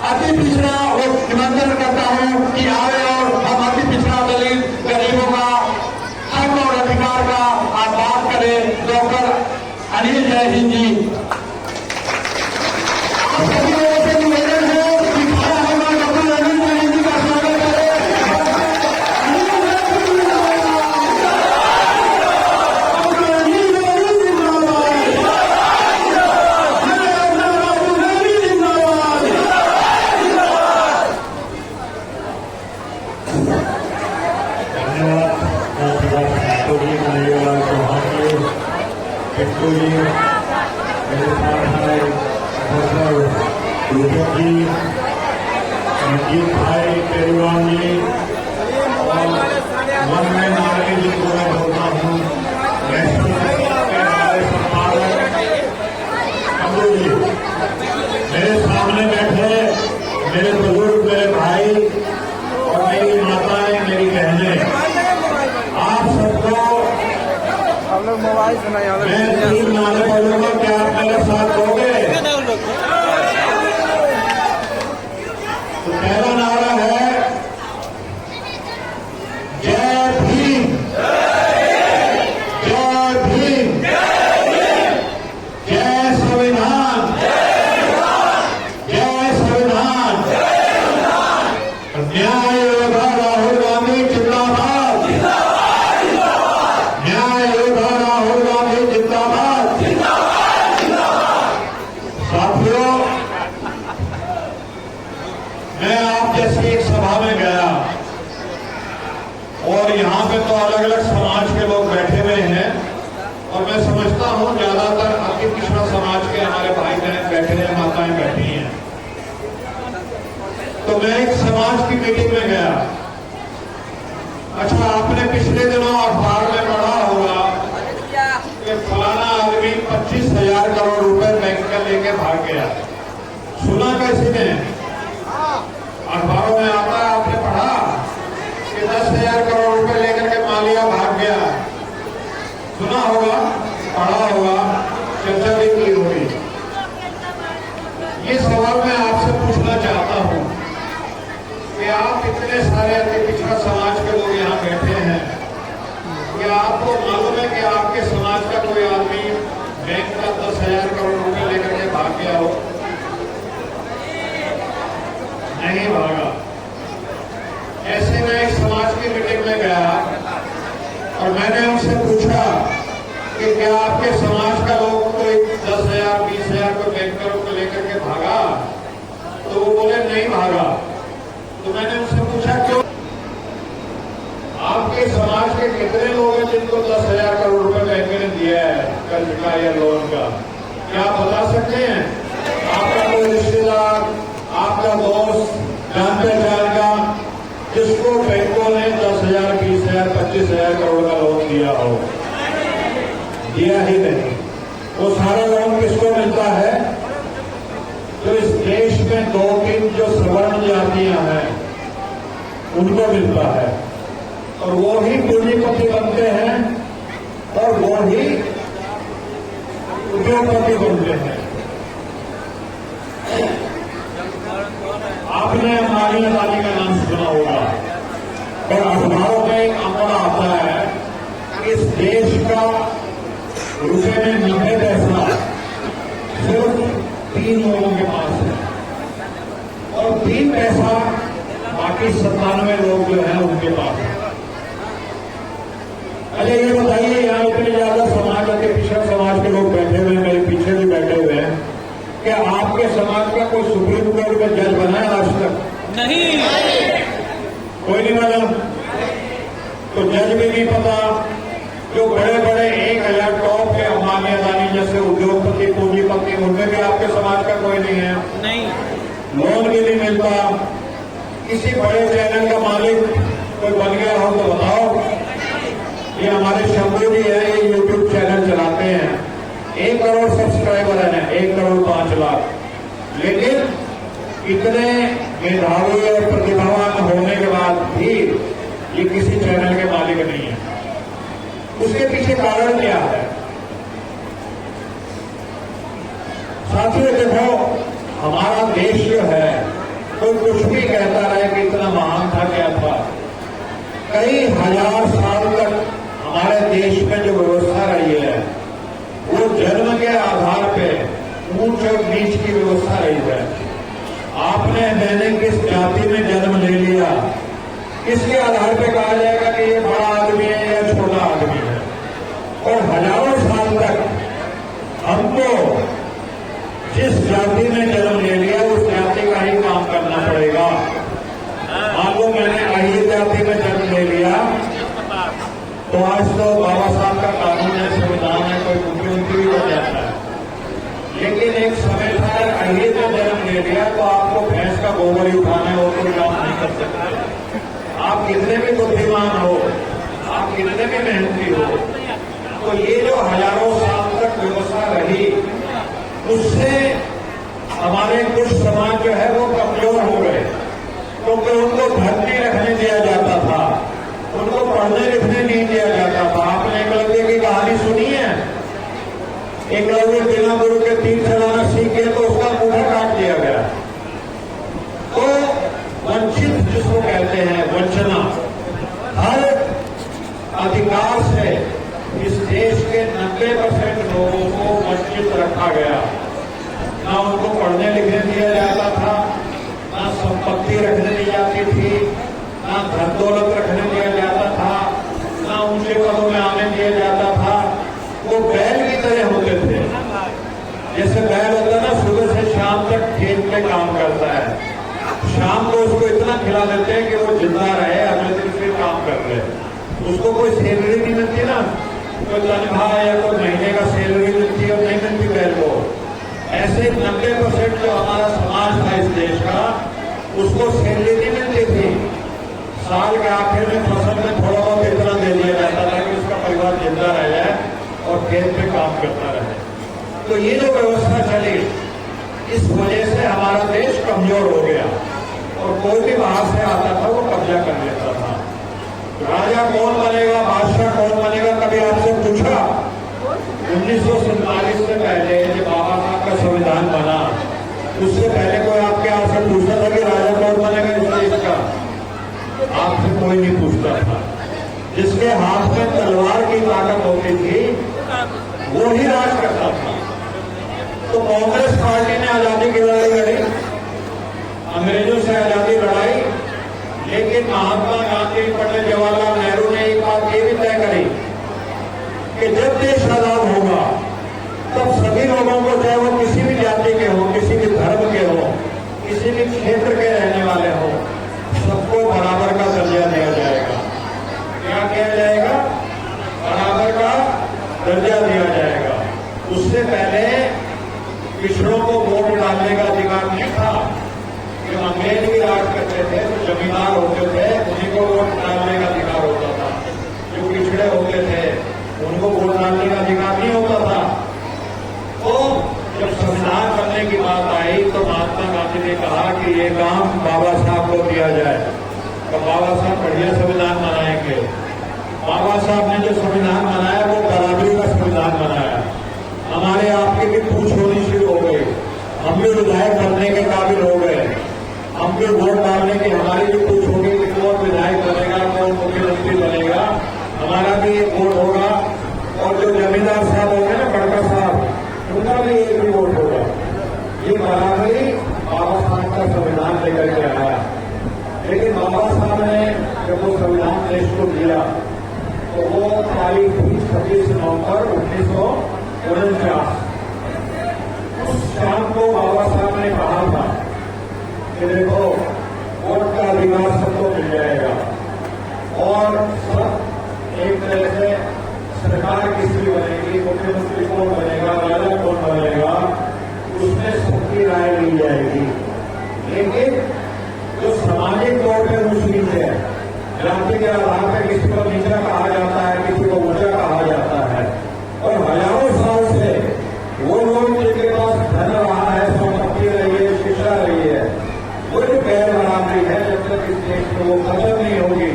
अति पिछड़ा वो निमंत्रण करता हूँ कि आए और हम अति पिछड़ा दलित गरीबों का हक और अधिकार का आप बात करें। डॉक्टर अनिल जय हिंद जी सभी लोगों से निवेदन है कि खड़ा होकर डॉक्टर अनिल जय हिंद जी का स्वागत करें। रंजीत भाई केजरीवाल जी और मन में नारे जिनको मैं बोलता हूँ हमारे संपादक अब्दुल जी, मेरे सामने बैठे मेरे बुजुर्ग, मेरे भाई और मेरी माताएं, मेरी बहनें, आप सबको मैं 3 नारे बोलूंगा, क्या आप मेरे साथ दोगे? तो पहला नारा है जय भीम, जय भीम, जय संविधान, जय संविधान। न्याय योद्धा राहुल गांधी जिंदाबाद, न्याय योद्धा राहुल गांधी जिंदाबाद। साथियों, मैं आप जैसी एक सभा में गया और यहाँ पे तो अलग अलग समाज के लोग बैठे हुए हैं और मैं समझता हूँ ज्यादातर अति पिछड़ा समाज के हमारे भाई बहन बैठे हैं, माताएं बैठी हैं। तो मैं एक समाज की मीटिंग में गया। अच्छा, आपने पिछले दिनों अखबार में पढ़ा होगा कि फलाना आदमी 25,000 करोड़ रुपए बैंक का लेके भाग गया। सुना कैसे ने? अखबारों में आता है, आपने पढ़ा कि 10,000 करोड़ रुपए लेकर के मालिया भाग गया। सुना होगा, पढ़ा होगा, चर्चा भी की होगी। ये सवाल मैं आपसे पूछना चाहता हूं कि आप इतने सारे अति पिछड़ा समाज के लोग यहाँ बैठे हैं, क्या आपको मालूम है कि आपके समाज का कोई आदमी बैंक का 10,000 करोड़ रुपए लेकर के भाग गया हो? नहीं भागा। ऐसे में एक समाज की मीटिंग में गया और मैंने उनसे पूछा कि क्या आपके समाज का लोग कोई 10,000 20,000 को बैंकरों को लेकर के भागा? तो वो बोले नहीं भागा। तो मैंने उनसे पूछा क्यों? आपके समाज के कितने लोग हैं जिनको 10,000 करोड़ रुपए बैंक ने दिया है कर्ज का या लोन का? क्या आप बता सकते हैं? आपका कोई रिश्तेदार, आपका दोस्त, जान पहचान का, जिसको बैंकों ने 10,000 20,000 25,000 करोड़ का लोन दिया हो? दिया ही नहीं। वो सारा लोन किसको मिलता है? जो इस देश में 2-3 जो सवर्ण जातियां हैं उनको मिलता है और वो ही पूंजीपति बनते हैं और वो ही उद्योगपति बनते हैं। आपने अंबानी अदानी का नाम सुना होगा और अखबारों में एक आंकड़ा आता है कि इस देश का रुपए में 90 पैसा सिर्फ 3 लोगों के पास है और 3 पैसा बाकी 97 लोग जो है उनके पास है। अच्छा, ये बताइए, यहाँ इतने ज्यादा समाज के पिछड़ा समाज के लोग बैठे हुए हैं, मेरे पीछे भी बैठे हुए हैं, क्या आपके समाज का कोई सुप्रीम कोर्ट में जज बना है आज तक? नहीं, कोई नहीं बना। तो जज भी नहीं पता। जो बड़े बड़े 1,000 टॉप के अंबानी अदानी जैसे उद्योगपति पूंजीपति, उनमें भी आपके समाज का कोई नहीं है। नहीं, लोन भी नहीं मिलता। किसी बड़े चैनल का मालिक कोई बन गया हो तो बताओ। ये हमारे शंभू जी है, ये यूट्यूब चैनल चलाते हैं, 1 करोड़ सब्सक्राइबर है, 1 करोड़ 5 लाख। लेकिन इतने मेधावी और प्रतिभावान होने के बाद भी ये किसी चैनल के मालिक नहीं है। उसके पीछे कारण क्या है? साथियों देखो, हमारा देश जो है कुछ भी कहता रहे कि इतना महान था क्या था। कई हजार साल तक हमारे देश में जो व्यवस्था रही है वो जन्म के आधार पे ऊंच और नीच की व्यवस्था रही है। आपने मैंने किस जाति में जन्म ले लिया, इसके आधार पे कहा जाएगा कि ये बड़ा आदमी है या छोटा आदमी है। और हजारों साल तक हमको जिस जाति में जन्म ले लिया उस जाति का ही काम करना पड़ेगा। मान लो मैंने अहिर जाति में जन्म ले लिया तो आज तो बाबा साहब का कानून है, संविधान है, कोई मुख्यमंत्री भी बन जाता है। लेकिन एक समय था अहिर में जन्म ले लिया तो आपको भैंस का गोबर ही उठाना है, वो कोई काम नहीं कर सकते। आप कितने भी बुद्धिमान हो, आप कितने भी मेहनती हो, तो ये जो हजारों साल तक व्यवस्था रही उससे हमारे कुछ समाज जो है वो कमजोर हो गए, क्योंकि उनको घर नहीं रखने दिया जाता था, उनको पढ़ने लिखने नहीं दिया जाता था। आपने एकलव्य की कहानी सुनी है? एकलव्य बिना गुरु के तीर चलाना सीखे तो उसका मुंह काट दिया गया। तो वंचित जिसको कहते हैं, वंचना, हर अधिकार से इस देश के 90% लोगों को वंचित रखा गया। ना उनको पढ़ने लिखने दिया जाता था, ना संपत्ति रखने दी जाती थी, ना धन दौलत रखने दिया जाता था, ना ऊंचे पदों में आने दिया जाता था। वो बैल की तरह होते थे। जैसे बैल होता है ना, सुबह से शाम तक खेत में काम करता है, शाम को उसको इतना खिला देते हैं कि वो जिंदा रहे, अगले दिन फिर काम कर ले। उसको कोई सैलरी नहीं मिलती ना, कोई तनख्वाह या कोई महीने का सैलरी मिलती और नहीं मिलती बैल को। ऐसे 90% जो हमारा समाज था इस देश का, उसको सैलरी नहीं मिलती थी। साल के आखिर में फसल में थोड़ा बहुत इतना दे दिया जाता था कि उसका परिवार जिंदा रह जाए और खेत में काम करता रहे। तो ये जो व्यवस्था चली, इस वजह से हमारा देश कमजोर हो गया और कोई भी बाहर से आता था वो कब्जा कर लेता था। राजा कौन बनेगा, बादशाह कौन बनेगा, कभी आपसे पूछा? 1947 से पहले जब बाबा साहब का संविधान बना, उससे पहले कोई आपके आपसे पूछता था कि राजा कौन बनेगा इस देश का? आपसे कोई नहीं पूछता था। जिसके हाथ में तलवार की ताकत होती थी वो ही राज करता था। तो कांग्रेस पार्टी ने आजादी की लड़ाई लड़ी, अंग्रेजों से आजादी लड़ाई, लेकिन महात्मा गांधी, पंडित जवाहरलाल नेहरू ने एक बात ये भी तय करी कि जब देश आजाद होगा तब सभी लोगों को, चाहे वो किसी भी जाति के हो, किसी भी धर्म के हो, किसी भी क्षेत्र के रहने वाले हो, सबको बराबर का दर्जा दिया जाएगा। क्या किया जाएगा? बराबर का दर्जा दिया जाएगा। उससे पहले पिछड़ों को वोट डालने का अधिकार नहीं था। जो अंग्रेज भी राज करते थे तो जमींदार होते थे, उन्हीं को वोट डालने का अधिकार होता था। जो पिछड़े होते थे उनको वोट डालने का अधिकार नहीं होता था। तो जब संविधान बनने की बात आई तो महात्मा गांधी ने कहा कि ये काम बाबा साहब को दिया जाए। तो बाबा साहब बढ़िया संविधान बनाएंगे। बाबा साहब ने जो संविधान बनाया वो बराबरी का संविधान बनाया। हमारे आपके भी पूछ होनी शुरू हो गई, हम भी विधायक बनने के काबिल हो गए, हम भी वोट डालने की हमारी भी पूछ होगी कि कौन विधायक बनेगा, कौन मुख्यमंत्री बनेगा, हमारा भी एक वोट होगा। और जो जमींदार साहब होंगे ना, बड़का साहब, उनका भी एक भी वोट होगा। ये बराबरी बाबा साहब का संविधान लेकर के आया। लेकिन बाबा साहब ने जब वो संविधान देश को दिया तो वो तारीख थी 26 नवंबर 1949। उस शाम को बाबा साहब ने कहा था कि देखो, वोट का अधिकार सबको मिल जाएगा और सब एक तरह से सरकार किसकी बनेगी, मुख्यमंत्री कौन बनेगा, राजा कौन बनेगा, उसमें सबकी राय ली जाएगी। लेकिन जो सामाजिक तौर पर ऊंच नीच है, जाति के आधार पर किसी को नीचा कहा जाता है, किसी को ऊंचा कहा जाता है, और हजारों साल से वो लोग जिनके पास धन रहा है, संपत्ति रही है, शिक्षा रही है, वो जो गैर बराबरी है, जब तक इस देश में वो खत्म नहीं होगी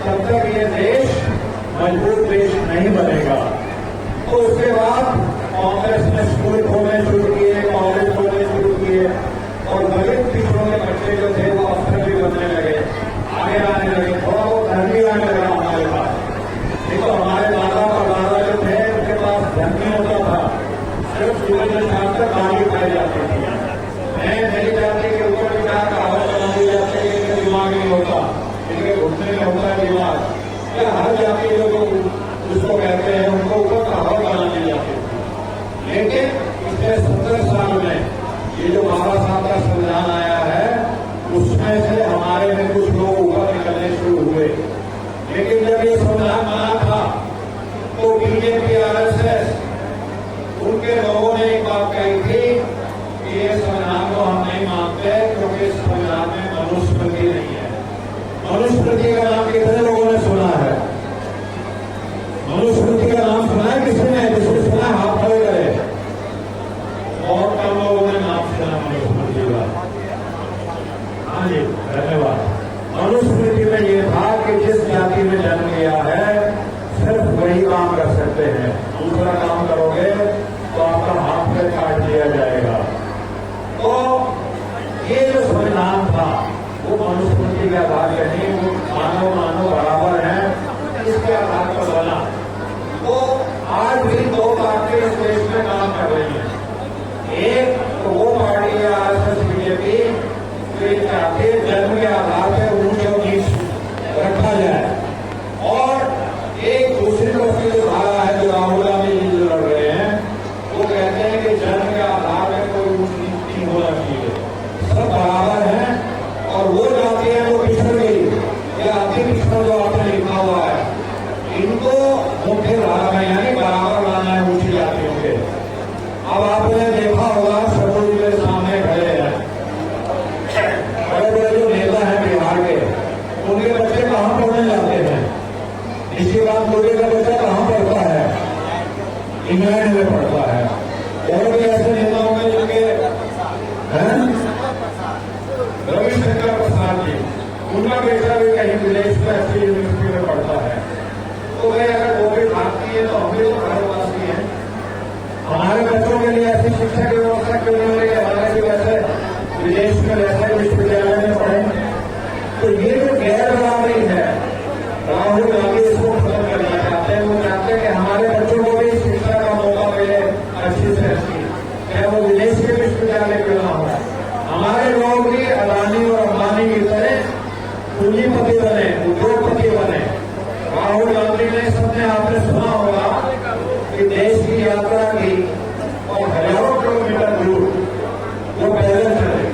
तब तक ये देश मजबूत देश नहीं बनेगा। तो उसके बाद कांग्रेस ने स्कूल खोलने शुरू किए, कॉलेज खोलने शुरू किए और दलित पिछड़ों के बच्चे जो थे या हर जाति के लोग उसको कहते हैं, उनको ऊपर कहावत बना दी जाती थी। लेकिन पिछले 70 साल में ये जो बाबा साहब का संविधान आया है, उसमें से हमारे में कुछ लोग ऊपर निकलने शुरू हुए। लेकिन जब ये संविधान बना था तो बीजेपी, आरएसएस, उनके लोगों ने एक बात कही थी कि ये संविधान को हम नहीं मानते क्योंकि इस संविधान में मनुस्मृति नहीं है। मनुस्मृति का नाम कितने लोगों ने सुना है? मनुस्मृति का नाम सुना है किसी ने? जिसने सुना हाथ खड़े करे। और कम लोगों ने नाम सुना मनुस्मृति का। हाँ जी, धन्यवाद। मनुस्मृति में ये था कि जिस जाति में जन्म लिया है सिर्फ वही काम कर सकते हैं, दूसरा काम करोगे तो आपका हाथ में काट दिया जाएगा। तो ये जो संविधान था वो मनुस्मृति के आधार पर नहीं, वो मानव बराबर है, इसके आधार पर बना। तो आज भी दो पार्टी इस देश में काम कर रही है। एक तो वो पार्टी है आरएसएस, बीजेपी, जो चाहते जन्म के आधार पर ऊंच और नीच रखा जाए, और एक दूसरी पार्टी जो धारा है, जो राहुल गांधी जी लड़ रहे हैं, वो कहते हैं कि जन्म के आधार पर कोई ऊंच नीच नहीं होना चाहिए, सब बराबर है। और वो जाति है वो पिछड़ गई, या अति पिछड़ा जो आपने लिखा हुआ है, इनको मुख्य धारा में यानी बराबर लाना है ऊंची जातियों के। अब आपने देखा होगा सरोज के सामने खड़े हैं बड़े बड़े जो नेता हैं बिहार के, उनके बच्चे कहाँ पढ़ने जाते हैं? इसी बात मोदी का बच्चा कहाँ पढ़ता है? इंग्लैंड में पढ़ता है। और भी ऐसे नेता होंगे जिनके रविशंकर प्रसाद जी, उनका बेटा भी कहीं विदेश में अच्छी यूनिवर्सिटी में पढ़ता है। तो भाई अगर वो भी भारतीय है तो हम भी तो भारतवासी हैं। हमारे बच्चों के लिए ऐसी शिक्षा की व्यवस्था क्यों नहीं हो रही है? हमारे भी वैसे विदेश में वैसे विश्वविद्यालय में पढ़े। तो ये जो गैर बराबरी है, राहुल गांधी इसको खत्म करना चाहते हैं। वो चाहते हैं कि हमारे बच्चों को भी शिक्षा का मौका मिले अच्छी से अच्छी, चाहे वो विदेश के विश्वविद्यालय क्यों ना हो। हमारे लोग भी अदानी और अंबानी की तरह पूंजीपति बने, उद्योगपति बने। राहुल गांधी ने सबने आपने सुना होगा कि देश की यात्रा की और हजारों किलोमीटर दूर वो पैदल चले।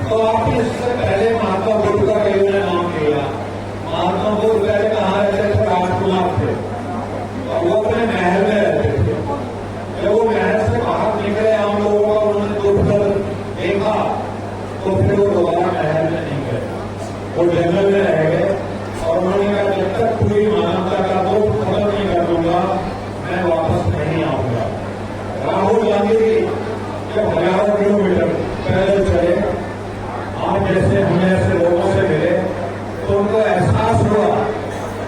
तो आप इससे पहले महात्मा बुद्ध का कई ने नाम लिया। महात्मा बुद्ध पहले कहाँ रहते थे? राजकुमार थे, और वो अपने महल में रहते थे। जब वो महल से बाहर निकले, आम लोगों का उन्होंने दुख देखा, तो फिर वो दोबारा महल में नहीं गए, वो जंगल में रह गए। और उन्होंने कहा जब तक पूरी मानवता का दुख खत्म नहीं कर दूंगा मैं वापस नहीं आऊंगा। राहुल गांधी जब हजारों किलोमीटर पैदल चले, आप जैसे हम ऐसे लोगों से मिले, तो उनको एहसास हुआ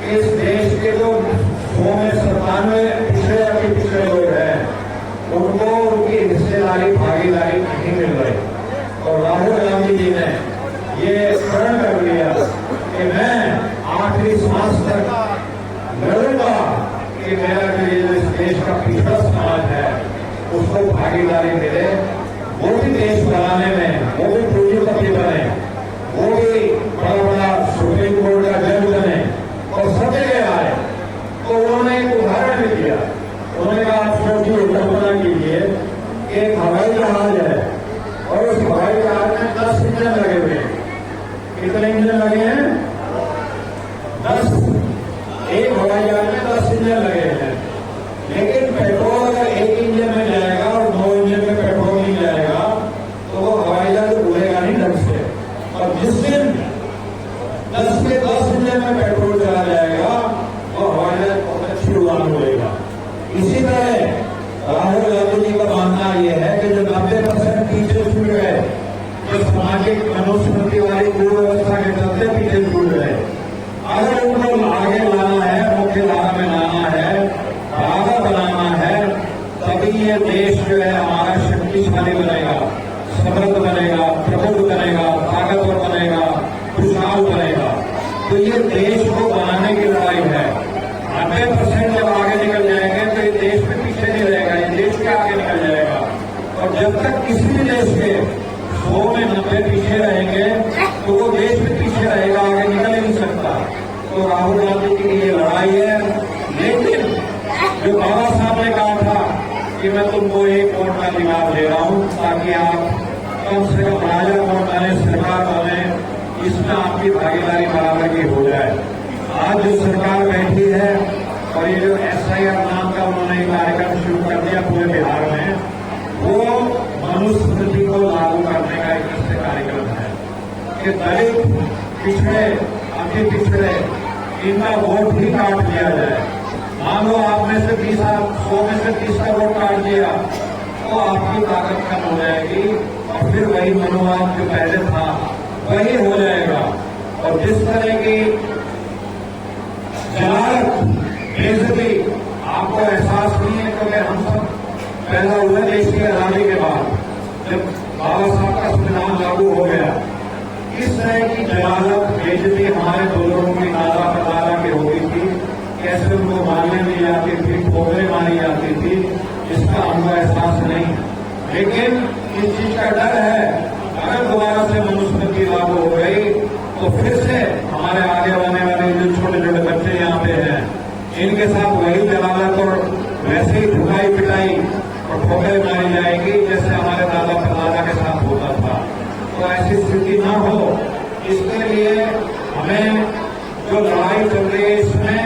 कि इस देश के जो 100 में 97 पिछड़े अति पिछड़े लोग हैं, उनको उनकी हिस्सेदारी भागीदारी नहीं मिल रही। और राहुल गांधी जी ने ये प्रण कर लिया कि मैं आखिरी सांस तक लड़ूंगा कि मेरा जो ये इस देश का पिछड़ा समाज है उसको भागीदारी मिले, वो भी देश बनाने में, वो भी पूंजीपति बने, वो भी बड़ा बड़ा सुप्रीम कोर्ट का जज बने और सब जगह आए। तो उन्होंने एक उदाहरण भी दिया। उन्होंने कहा आप सोचिए, कल्पना कीजिए कि एक हवाई जहाज है और उस हवाई जहाज में 10 इंजन लगे हुए हैं। कितने इंजन लगे हैं? 10। एक हवाई जहाज में 10 इंजन लगे हैं। लेकिन पेट्रोल अगर एक इंजन में जाएगा और 9 इंजन में पेट्रोल नहीं जाएगा तो वो हवाई जहाज उड़ेगा नहीं ढंग से। और जिस दिन 10 के 10 इंजन में पेट्रोल चला जाएगा वो हवाई जहाज बहुत अच्छी उड़ान उड़ेगा। इसी तरह राहुल गांधी जी का मानना यह है कि जो 90% पीछे छूट गए, जो सामाजिक मनुस्मृति वाली कुव्यवस्था के चलते पीछे छूट गए, अगर उनको आगे लाना है, मुख्य धारा में लाना है, बराबर बनाना है, तभी ये देश जो है हमारा शक्तिशाली बनेगा, समृद्ध बनेगा, प्रबुद्ध बनेगा, ताकतवर बनेगा, खुशहाल बनेगा। तो ये देश को बनाने की लड़ाई है। 90% जब आगे निकल जाएंगे तो ये देश में पीछे नहीं रहेगा, ये देश के आगे निकल जाएगा। और जब तक किसी भी देश के 100 में 90 पीछे रहेंगे तो वो देश में पीछे रहेगा, आगे निकल ही नहीं सकता। तो राहुल गांधी की ये लड़ाई है। लेकिन जो बाबा साहब ने कहा था कि मैं तुमको एक वोट का अधिकार दे रहा हूं ताकि आप कम से कम राजा कौन बने, सरकार बने, इसमें आपकी भागीदारी बराबर की हो जाए। आज जो सरकार बैठी है और ये जो SIR नाम का उन्होंने कार्यक्रम शुरू कर दिया पूरे बिहार में, वो मनुस्मृति को लागू करने का एक ऐसे कार्यक्रम है कि दलित, पिछड़े, अति पिछड़े, इनका वोट भी काट दिया जाए। मान लो आप में से 20, 100 में से 30 का वोट काट दिया तो आपकी ताकत कम हो जाएगी और फिर वही मनोभाव जो पहले था वही हो जाएगा। और जिस तरह की जलालत, बेइज्जती आपको एहसास नहीं है, क्योंकि हम सब पैदा हुए देश की आजादी के बाद, जब बाबा साहब का संविधान लागू हो गया। इस तरह की जलालत, बेइज्जती हमारे बुजुर्गों की दादा परदादा की होती थी, कैसे उनको मारने दी जाती थी, ठोकरें मारी जाती थी, इसका हमको एहसास नहीं। लेकिन इस चीज का डर है, अगर दोबारा से मनुस्मृति लागू हो गई तो फिर से हमारे आगे आने वाले जो छोटे छोटे बच्चे यहाँ पे हैं, इनके साथ वही जलालत और वैसे ही ठुकाई पिटाई और ठोकरें मारी जाएगी जैसे हमारे दादा परदादा के साथ होता था। तो ऐसी स्थिति न हो, इसके लिए हमें जो लड़ाई चल रही है इसमें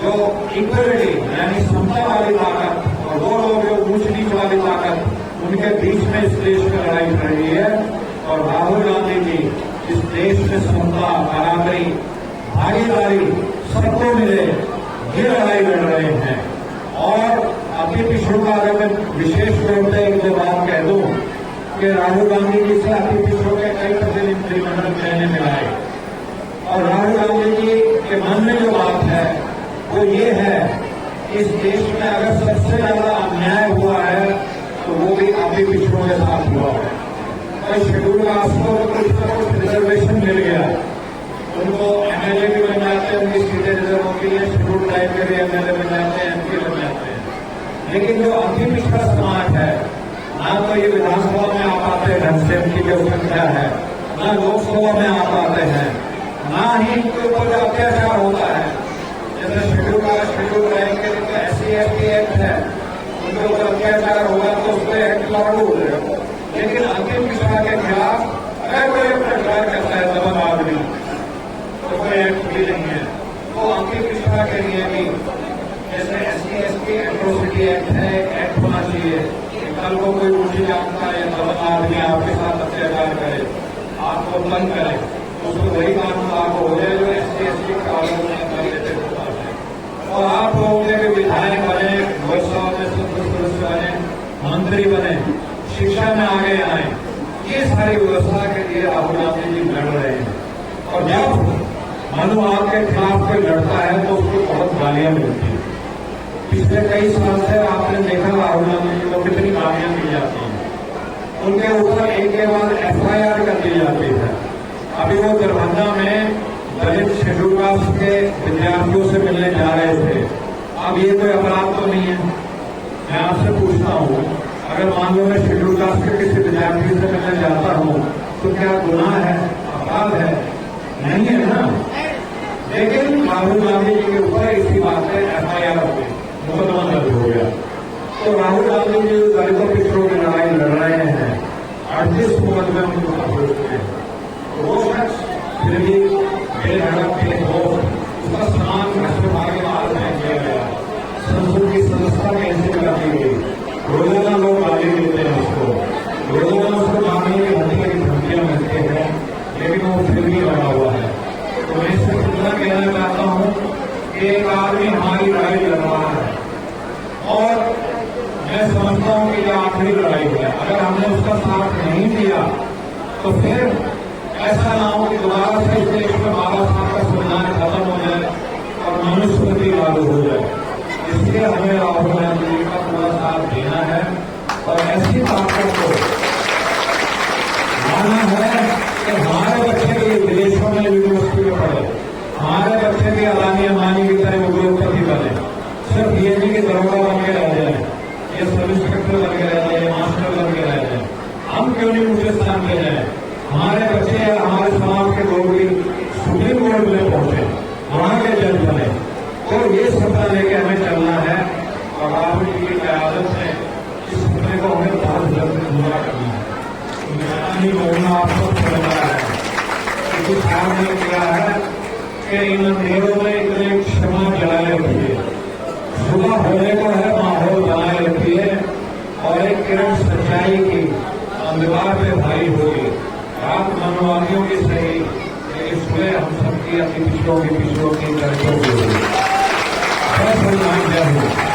जो इक्वलिटी यानी समता वाली ताकत और वो लोग जो ऊंच नीच वाली ताकत, उनके बीच में इस देश में लड़ाई लड़ रही है। और राहुल गांधी जी इस देश में समता, बराबरी, भागीदारी सबको मिले, ये लड़ाई लड़ रहे हैं। और अति पिछड़ों का अगर मैं विशेष तौर पर एक दो बात कह दूं कि राहुल गांधी जी से अति पिछड़ों के कई प्रतिनिधिमंडल कहने में आए, और राहुल गांधी जी के मन में जो बात है वो ये है, इस देश में अगर सबसे ज्यादा अन्याय हुआ है तो वो भी अति पिछड़ों के साथ हुआ है। और शेड्यूल कास्ट को कुछ ना कुछ रिजर्वेशन मिल गया, उनको MLA भी बन जाते हैं, उनकी सीटें रिजर्व होती है, शेड्यूल टाइप के भी MLA बन जाते हैं, MP बन जाते हैं। लेकिन जो अति पिछड़ा समाज है, ना तो ये विधानसभा में आ पाते ढंग से, उनकी जो संख्या है, ना लोकसभा में आ पाते हैं, ना ही इनके ऊपर जो अत्याचार होता है, जैसे शेड्यूल रहेंगे तो SC/ST एक्ट है, उनके ऊपर अत्याचार होगा तो उस पर एक्ट लागू हो जाएगा। लेकिन अंतिम पिछड़ा के खिलाफ अगर कोई अत्याचार करता है दबंग आदमी तो कोई एक्ट भी नहीं है। तो अंतिम पिछड़ा के लिए भी जैसे SC/ST एट्रोसिटी एक्ट है, एक्ट होना चाहिए। कल को कोई ऊंची जात का या दबंग आदमी आपके साथ अत्याचार करे, आपको तंग करे, तो उसको वही कानून लागू हो जाए जो SC/ST कानून कर लेते हैं। और आप लोगों के विधायक बने, लोकसभा में सदस्य बने, मंत्री बने, शिक्षा में आगे आए, ये सारी व्यवस्था के लिए राहुल गांधी जी लड़ रहे हैं। और जब मनु आपके खिलाफ कोई लड़ता है तो उसको बहुत गालियां मिलती हैं। पिछले कई साल से आपने देखा राहुल गांधी जी को कितनी गालियां दी जाती हैं, उनके ऊपर एक के बाद FIR कर दी जाती है। अभी वो दरभंगा में दलित शेड्यूल कास्ट के विद्यार्थियों से मिलने जा रहे थे। अब ये कोई अपराध तो नहीं है। मैं आपसे पूछता हूँ, अगर मान लो मैं शेड्यूल कास्ट के किसी विद्यार्थी से मिलने जाता हूँ तो क्या गुनाह है, अपराध है? नहीं है ना। लेकिन राहुल गांधी जी के ऊपर इसी बात पे FIR हो गई, मुकदमा दर्ज हो गया। तो राहुल गांधी जी दलितों पिछड़ों की लड़ाई लड़ रहे हैं, 38 मुकदमे उनको हो चुके हैं। वो शख्स फिर भी बेधड़क के हो, उसका सामान घर से भागे बाहर फेंक दिया गया, संसद की सदस्यता कैसे कर दी गई, रोजाना लोग गाली देते हैं उसको, रोजाना उसको मारने की धमकियां मिलती हैं, लेकिन वो फिर भी लड़ा हुआ है। तो मैं इससे इतना कहना चाहता हूँ कि एक आदमी हमारी लड़ाई लड़ रहा है और मैं समझता हूँ कि यह आखिरी लड़ाई है। अगर हमने उसका साथ नहीं दिया तो फिर ऐसा ना हो कि दोबारा से इस देश में बाबा साहब का संविधान खत्म हो जाए और मनुस्मृति लागू हो जाए। इसलिए हमें राहुल गांधी जी का पूरा साथ देना है और ऐसी ताकत को मानना है कि हमारे बच्चे भी विदेशों में यूनिवर्सिटी में पढ़े, हमारे बच्चे भी अदानी अंबानी की तरह उद्योगपति बने, सिर्फ ये नहीं कि दरोगा बन के रह जाए, ये सब इंस्पेक्टर बन के रह जाए, मास्टर बन के रह जाए। हम क्यों नहीं ऊंचे स्थान पे जाए? हमारे बच्चे या हमारे समाज के लोग भी सुप्रीम कोर्ट में पहुंचे, तो ये सपना लेके हमें चलना है और आप जी की क़यादत से इस सपने को हमें बहुत जल्द पूरा करना है। नहीं बोलना आपको समझना है क्योंकि साहब ने किया है कि इन अंधेरों में इतने क्षमा जलाए रखिए, सुबह होने को है माहौल बनाए रखिए और एक किरण सच्चाई की अंधकार पे भारी होगी। रात मनवादियों की सही लेकिन सुबह हम सबकी अपनी पिछड़ों की दर्शों की होगी। जय श्री राम, जय हो।